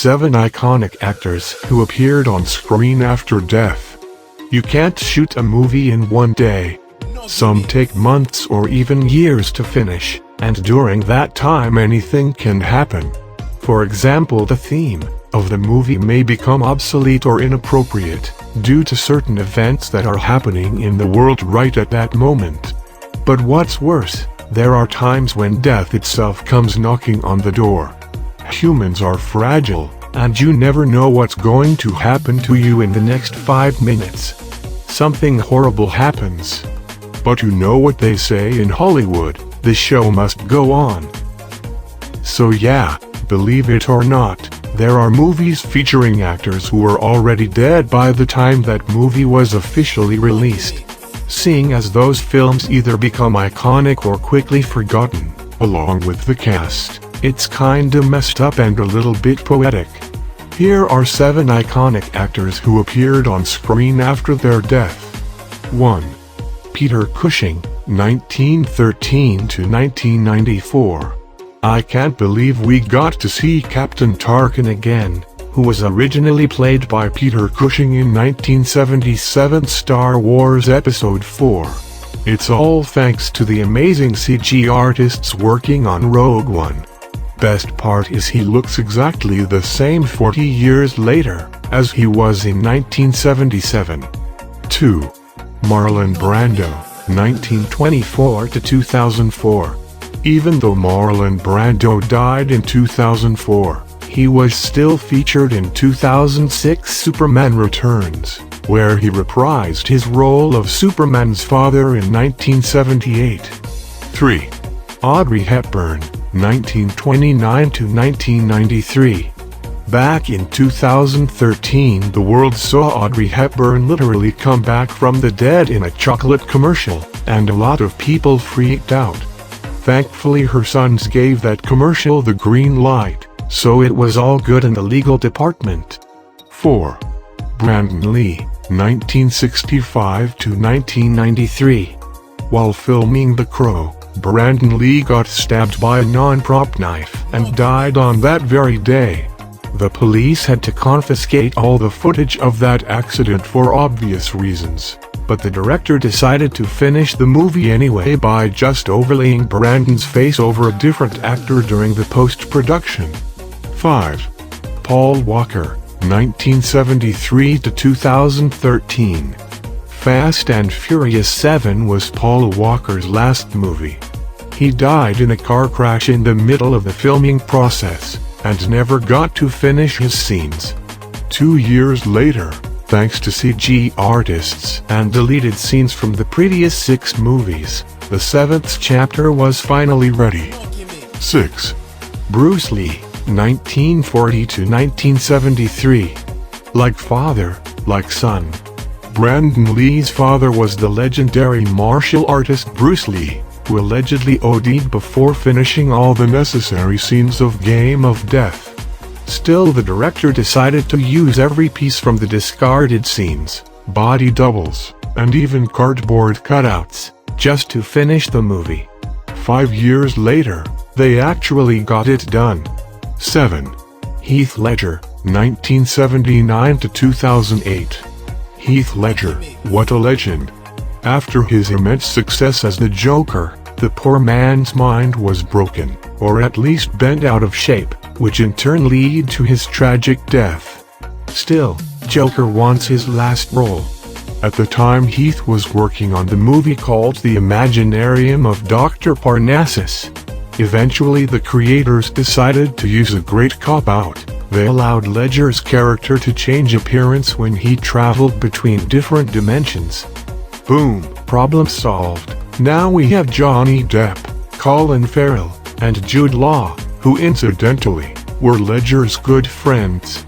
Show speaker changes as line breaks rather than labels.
7 iconic actors who appeared on screen after death. You can't shoot a movie in one day. Some take months or even years to finish, and during that time anything can happen. For example, the theme of the movie may become obsolete or inappropriate due to certain events that are happening in the world right at that moment. But what's worse, there are times when death itself comes knocking on the door. Humans are fragile, and you never know what's going to happen to you in the next 5 minutes. Something horrible happens. But you know what they say in Hollywood, the show must go on. So yeah, believe it or not, there are movies featuring actors who were already dead by the time that movie was officially released. Seeing as those films either become iconic or quickly forgotten, along with the cast, it's kinda messed up and a little bit poetic. Here are 7 iconic actors who appeared on screen after their death. 1. Peter Cushing, 1913 to 1994. I can't believe we got to see Captain Tarkin again, who was originally played by Peter Cushing in 1977 Star Wars Episode 4. It's all thanks to the amazing CG artists working on Rogue One. Best part is he looks exactly the same 40 years later, as he was in 1977. 2. Marlon Brando, 1924 to 2004. Even though Marlon Brando died in 2004, he was still featured in 2006 Superman Returns, where he reprised his role of Superman's father in 1978. 3. Audrey Hepburn, 1929 to 1993. Back in 2013, the world saw Audrey Hepburn literally come back from the dead in a chocolate commercial, and a lot of people freaked out. Thankfully her sons gave that commercial the green light, so it was all good in the legal department. 4. Brandon Lee, 1965 to 1993. While filming The Crow, Brandon Lee got stabbed by a non-prop knife and died on that very day. The police had to confiscate all the footage of that accident for obvious reasons, but the director decided to finish the movie anyway by just overlaying Brandon's face over a different actor during the post-production. 5. Paul Walker, 1973 to 2013. Fast and Furious 7 was Paul Walker's last movie. He died in a car crash in the middle of the filming process, and never got to finish his scenes. 2 years later, thanks to CG artists and deleted scenes from the previous 6 movies, the 7th chapter was finally ready. 6. Bruce Lee, 1940 to 1973. Like father, like son. Brandon Lee's father was the legendary martial artist Bruce Lee, who allegedly OD'd before finishing all the necessary scenes of Game of Death. Still, the director decided to use every piece from the discarded scenes, body doubles, and even cardboard cutouts, just to finish the movie. 5 years later, they actually got it done. 7. Heath Ledger, 1979 to 2008. Heath Ledger, what a legend. After his immense success as the Joker, the poor man's mind was broken, or at least bent out of shape, which in turn led to his tragic death. Still, Joker wants his last role. At the time Heath was working on the movie called The Imaginarium of Dr. Parnassus. Eventually the creators decided to use a great cop-out. They allowed Ledger's character to change appearance when he traveled between different dimensions. Boom, problem solved. Now we have Johnny Depp, Colin Farrell, and Jude Law, who incidentally, were Ledger's good friends.